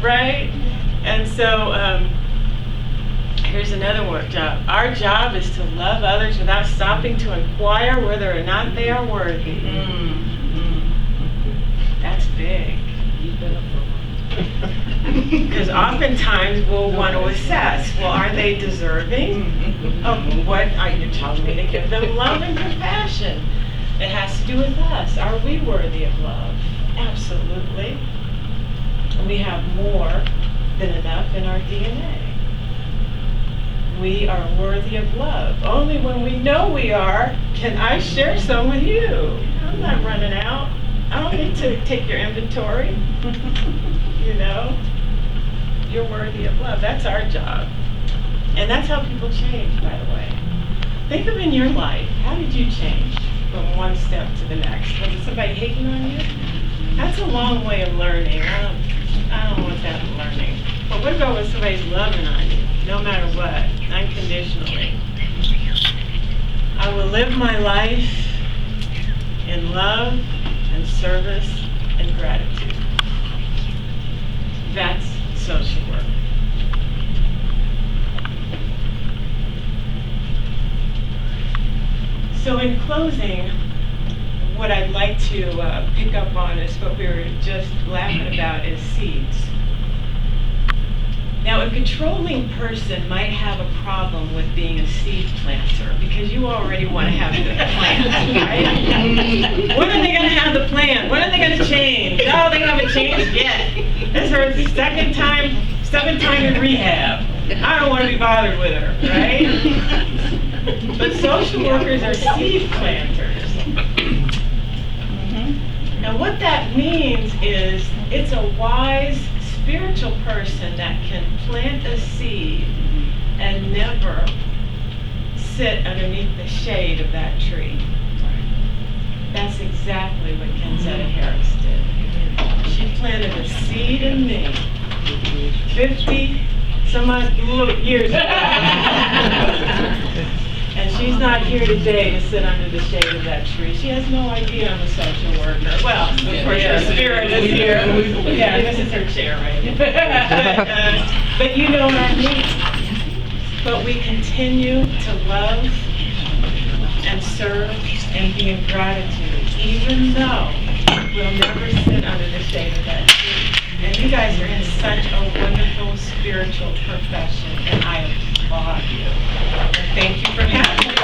right? And so here's another work job. Our job is to love others without stopping to inquire whether or not they are worthy. That's big. Because oftentimes we'll want to assess, well, are they deserving of what you're telling me to give them love and compassion? It has to do with us. Are we worthy of love? Absolutely. We have more than enough in our DNA. We are worthy of love. Only when we know we are, can I share some with you. I'm not running out. I don't need to take your inventory. You know? You're worthy of love. That's our job. And that's how people change, by the way. Think of in your life, how did you change from one step to the next? Was it somebody hating on you? That's a long way of learning. I don't want that learning. But what about when somebody's loving on you, no matter what, unconditionally? I will live my life in love and service and gratitude. That's social work. So in closing, what I'd like to pick up on is what we were just laughing about is seeds. Now, a controlling person might have a problem with being a seed planter because you already want to have the plant, right? When are they going to have the plant? When are they going to change? Oh, they haven't changed yet. This is her seventh time in rehab. I don't want to be bothered with her, right? But social workers are seed planters. Now, what that means is it's a wise spiritual person that can plant a seed and never sit underneath the shade of that tree. That's exactly what Kanzetta Harris did. She planted a seed in me 50 some odd years ago. And she's not here today to sit under the shade of that tree. She has no idea I'm a social worker. Well, of course, her spirit is here. Yeah, this is her chair right here. But you know what I mean. But we continue to love and serve and be in gratitude, even though we'll never sit under the shade of that tree. And you guys are in such a wonderful spiritual profession, and I applaud you. And thank you for having me.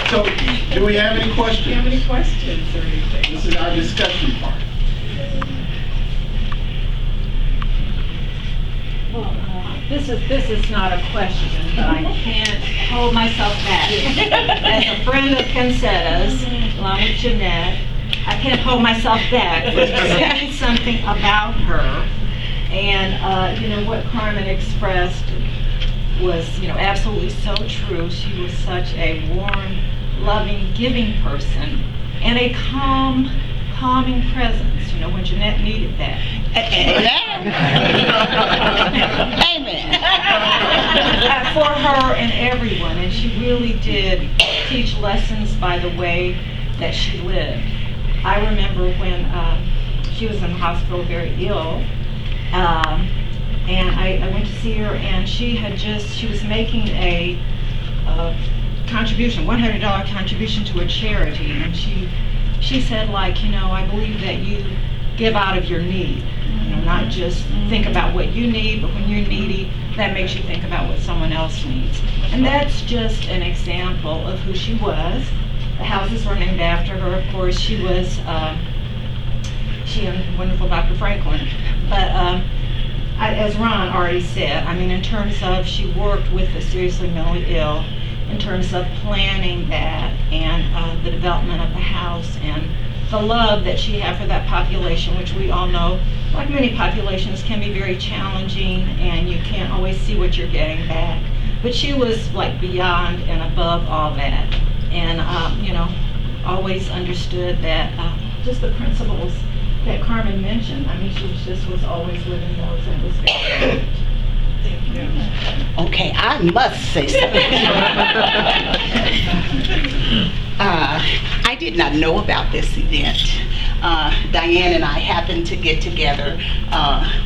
So, do we have any questions? Do you have any questions or anything? This is our discussion part. Well, this is not a question, but I can't hold myself back. As a friend of Kanzetta's, along with Jeanette, I can't hold myself back from saying something about her. And, what Karmen expressed was, absolutely so true. She was such a warm, loving, giving person, and a calming presence, when Jeanette needed that. Amen. For her and everyone, and she really did teach lessons by the way that she lived. I remember when she was in the hospital very ill, and I went to see her, and she was making a contribution, $100 contribution to a charity, and she said, I believe that you give out of your need, not just think about what you need, but when you're needy, that makes you think about what someone else needs. And that's just an example of who she was. The houses were named after her. Of course, she and wonderful Dr. Franklin. But as Ron already said, in terms of she worked with the seriously mentally ill, in terms of planning that and the development of the house and the love that she had for that population, which we all know, like many populations, can be very challenging and you can't always see what you're getting back. But she was beyond and above all that, and always understood that just the principles that Karmen mentioned. She was always living those, and it was very good. Thank you. Okay, I must say something. I did not know about this event Diane and I happen to get together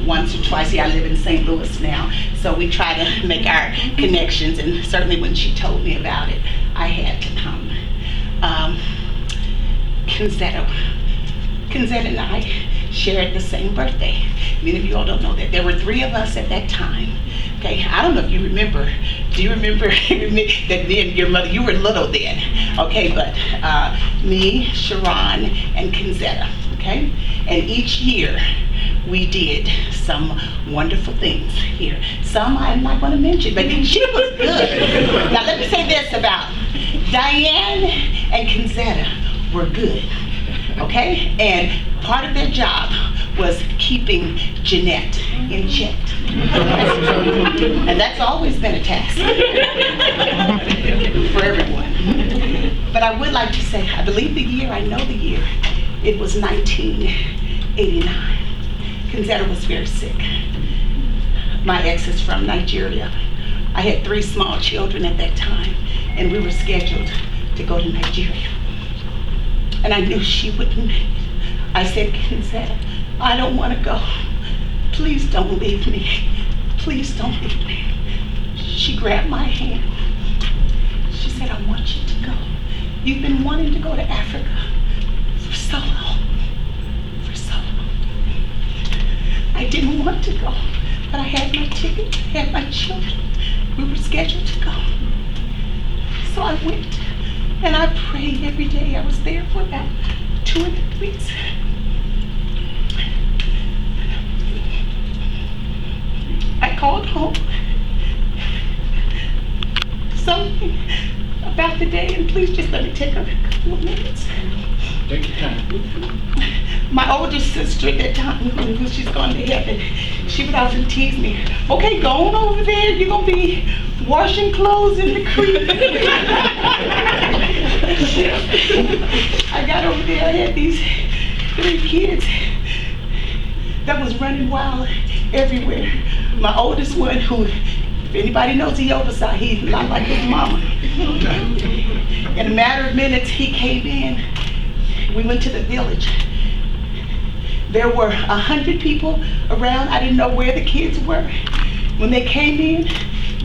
once or twice. Yeah, I live in St. Louis now, so we try to make our connections, and certainly when she told me about it, I had to come. Kanzetta and I shared the same birthday. Many of you all don't know that. There were 3 of us at that time. Okay, I don't know if you remember. Do you remember that me and your mother, you were little then, okay, but me, Sharon, and Kanzetta, okay? And each year we did some wonderful things here. Some I'm not going to mention, but she was good. Now let me say this about Diane and Kanzetta were good, okay? And part of their job was keeping Jeanette in check. And that's always been a task for everyone. But I would like to say, I believe the year, I know the year, it was 1989. Kanzetta was very sick. My ex is from Nigeria. I had 3 small children at that time, and we were scheduled to go to Nigeria. And I knew she wouldn't make it. I said, Kanzetta, I don't want to go. Please don't leave me. Please don't leave me. She grabbed my hand. She said, I want you to go. You've been wanting to go to Africa for so long. For so long. I didn't want to go, but I had my ticket, I had my children. We were scheduled to go. So I went, and I prayed every day. I was there for about 2 or 3 weeks. I called home. Something about the day, and please just let me take a couple of minutes. Take your time. My older sister at that time, who she's gone to heaven, she would often tease me. Okay, go on over there. You're going to be washing clothes in the creek. I got over there. I had these 3 kids that was running wild everywhere. My oldest one, who, if anybody knows the Obasai, he's a lot like his mama. In a matter of minutes, he came in. We went to the village. There were 100 people around. I didn't know where the kids were. When they came in,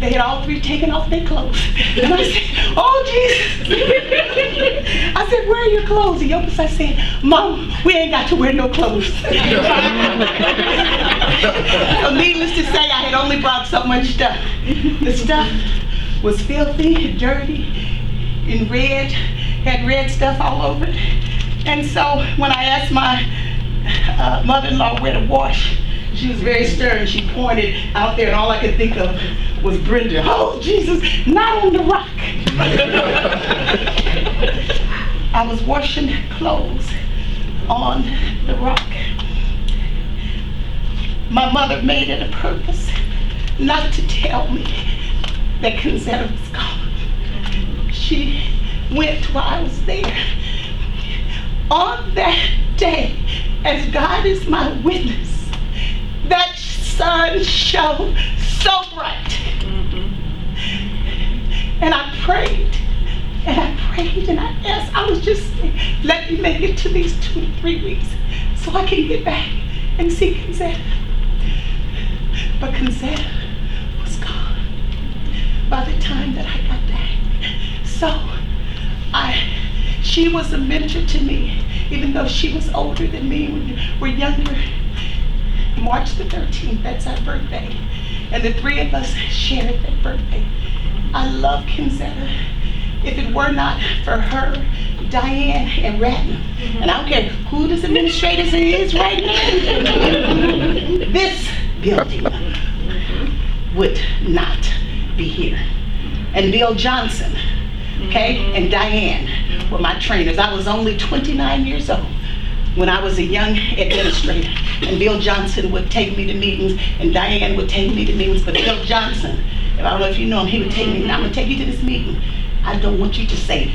they had all 3 taken off their clothes. And I said, oh, Jesus. I said, where are your clothes? The Obasai said, Mom, we ain't got to wear no clothes. So needless to say, I had only brought so much stuff. The stuff was filthy, dirty, and red, had red stuff all over it. And so when I asked my mother-in-law where to wash, she was very stern. She pointed out there, and all I could think of was Brenda. Oh, Jesus, not on the rock. I was washing clothes on the rock. My mother made it a purpose not to tell me that Kanzetta was gone. She went while I was there. On that day, as God is my witness, that sun shone so bright. And I prayed, and I prayed, and I asked, I was just saying, let me make it to these 2 or 3 weeks so I can get back and see Kanzetta. But Kanzetta was gone by the time that I got back. So she was a mentor to me, even though she was older than me when we were younger. March the 13th, that's our birthday. And the 3 of us shared that birthday. I love Kanzetta. If it were not for her, Diane, and Ratner, and I don't care who this administrator is right now, this building would not be here. And Bill Johnson, okay, and Diane were my trainers. I was only 29 years old when I was a young administrator, and Bill Johnson would take me to meetings, and Diane would take me to meetings. But Bill Johnson, I don't know if you know him, he would take me, and I'm going to take you to this meeting. I don't want you to say